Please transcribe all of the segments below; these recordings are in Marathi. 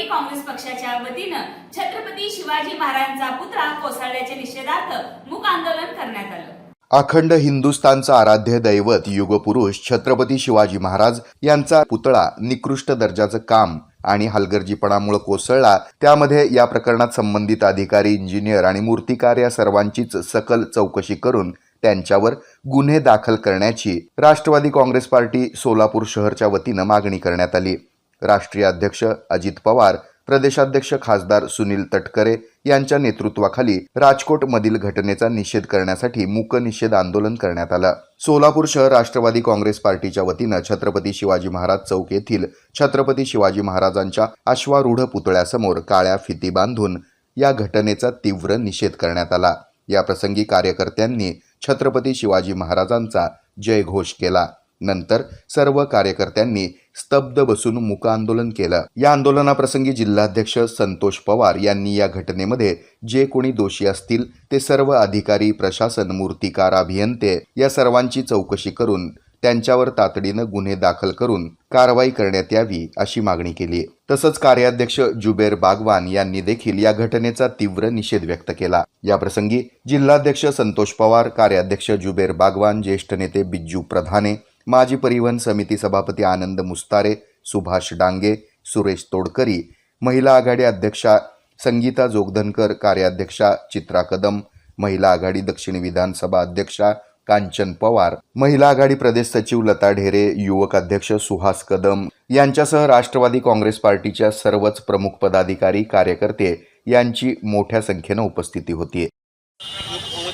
राष्ट्रवादी काँग्रेस पक्षाच्या वतीनं छत्रपती शिवाजी महाराजांचा पुतळा कोसळल्याच्या निषेधार्थ मूक आंदोलन करण्यात आलं. अखंड हिंदुस्थानचा आराध्य दैवत युगपुरुष छत्रपती शिवाजी महाराज यांचा पुतळा निकृष्ट दर्जाचं काम आणि हलगर्जीपणामुळे कोसळला. त्यामध्ये या प्रकरणात संबंधित अधिकारी, इंजिनियर आणि मूर्तिकार या सर्वांचीच सखोल चौकशी करून त्यांच्यावर गुन्हे दाखल करण्याची राष्ट्रवादी काँग्रेस पार्टी सोलापूर शहरच्या वतीनं मागणी करण्यात आली. राष्ट्रीय अध्यक्ष अजित पवार, प्रदेशाध्यक्ष खासदार सुनील तटकरे यांच्या नेतृत्वाखाली राजकोटमधील घटनेचा निषेध करण्यासाठी मूक निषेध आंदोलन करण्यात आलं. सोलापूर शहर राष्ट्रवादी काँग्रेस पार्टीच्या वतीनं छत्रपती शिवाजी महाराज चौक येथील छत्रपती शिवाजी महाराजांच्या अश्वारूढ पुतळ्यासमोर काळ्या फिती बांधून या घटनेचा तीव्र निषेध करण्यात आला. या प्रसंगी कार्यकर्त्यांनी छत्रपती शिवाजी महाराजांचा जयघोष केला. नंतर सर्व कार्यकर्त्यांनी स्तब्ध बसून मूक आंदोलन केलं. या आंदोलनाप्रसंगी जिल्हाध्यक्ष संतोष पवार यांनी या घटनेमध्ये जे कोणी दोषी असतील ते सर्व अधिकारी, प्रशासन, मूर्तिकार, अभियंते या सर्वांची चौकशी करून त्यांच्यावर तातडीनं गुन्हे दाखल करून कारवाई करण्यात यावी अशी मागणी केली. तसंच कार्याध्यक्ष जुबेर बागवान यांनी देखील या घटनेचा तीव्र निषेध व्यक्त केला. या प्रसंगी जिल्हाध्यक्ष संतोष पवार, कार्याध्यक्ष जुबेर बागवान, ज्येष्ठ नेते बिज्जू प्रधाने, माजी परिवहन समिती सभापती आनंद मुस्तारे, सुभाष डांगे, सुरेश तोडकरी, महिला आघाडी अध्यक्षा संगीता जोगधनकर, कार्याध्यक्षा चित्रा कदम, महिला आघाडी दक्षिण विधानसभा अध्यक्षा कांचन पवार, महिला आघाडी प्रदेश सचिव लता ढेरे, युवक अध्यक्ष सुहास कदम यांच्यासह राष्ट्रवादी काँग्रेस पार्टीच्या सर्वच प्रमुख पदाधिकारी, कार्यकर्ते यांची मोठ्या संख्येने उपस्थिती होती.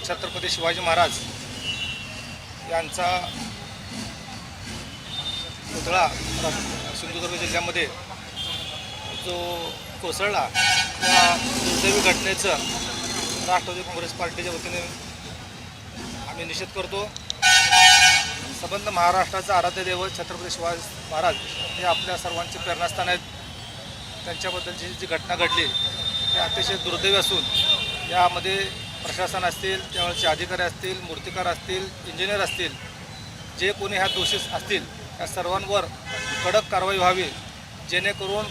छत्रपती शिवाजी महाराज यांचा पुतळा सिंधुदुर्ग जिल्ह्यामध्ये जो कोसळला त्या दुर्दैवी घटनेचं राष्ट्रवादी काँग्रेस पार्टीच्या वतीने आम्ही निषेध करतो. संबंध महाराष्ट्राचा आराध्य दैवत छत्रपती शिवाजी महाराज हे आपल्या सर्वांचे प्रेरणास्थान आहेत. त्यांच्याबद्दलची जी घटना घडली ते अतिशय दुर्दैवी असून यामध्ये प्रशासन असतील, त्यावेळेचे अधिकारी असतील, मूर्तिकार असतील, इंजिनियर असतील, जे कोणी ह्या दोषी असतील या सर्वांवर कडक कारवाई व्हावी, जेणेकरून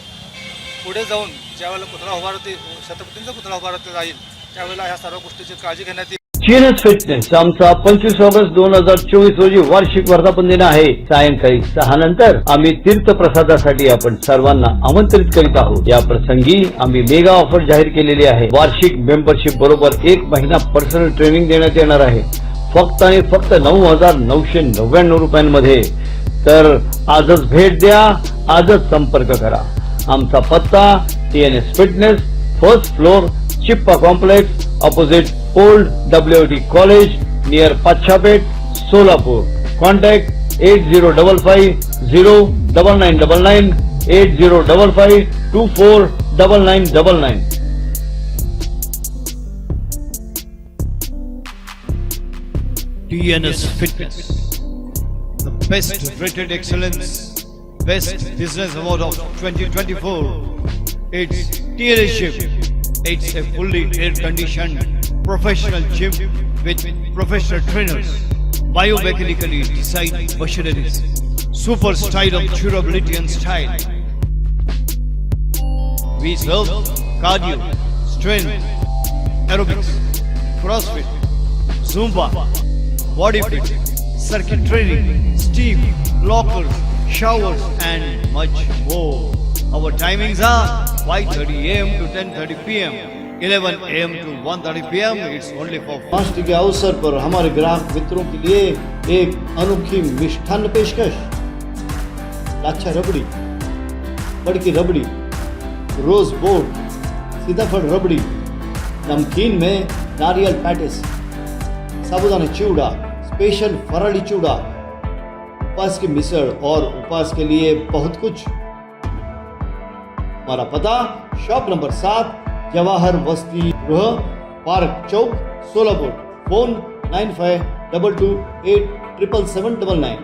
पुढे जाऊन ज्यावेळेला पुतळा उभारती छत्रपतींचा पुतळा उभारला जाईल त्यावेळेला ह्या सर्व गोष्टीची काळजी घेण्यात येईल. जीनस फिटनेस आमचा 25 ऑगस्ट 2024 रोजी वार्षिक वर्धापन दिन आहे. सायंकाळी 6 नंतर आम्ही तीर्थप्रसादासाठी आपण सर्वांना आमंत्रित करीत आहोत. या प्रसंगी आम्ही मेगा ऑफर जाहीर केलेली आहे. वार्षिक मेंबरशिप बरोबर 1 महिना पर्सनल ट्रेनिंग देण्यात येणार आहे, फक्त आणि फक्त 9,999 रुपयांमध्ये. तर आजच भेट द्या, आजच संपर्क करा. आमचा पत्ता TNS fitness, first floor, Chippa complex, opposite old WIT college, near Pachhapeth, Solapur. Contact 8055099999 8055249999. TNS Fitness, the best rated excellence, best business award of 2024. It's TNS Gym. It's a fully air-conditioned professional gym with professional trainers, biomechanically designed machineries, super style of durability and style. We serve cardio, strength, aerobics, crossfit, zumba, body fit, circuit training, steam, lockers, showers and much more. Our timings are 5:30 AM to 10:30 PM, 11 AM to 1:30 PM. It's only for fast के अवसर पर हमारे ग्राहक मित्रों के लिए एक अनोखी मिष्ठान्न पेशकश. लाच्छा रबड़ी, बड़की रबड़ी, रोज बोर्ड, सीताफल रबड़ी, नमकीन में नारियल पैटिस, साबुदाना चिवड़ा, स्पेशल फराड़ी चिवड़ा, उपवास की मिसळ और उपवास के लिए बहुत कुछ. हमारा पता शॉप नंबर 7, जवाहर वस्ती गृह, पार्क चौक, सोलापुर. फोन 9522287799.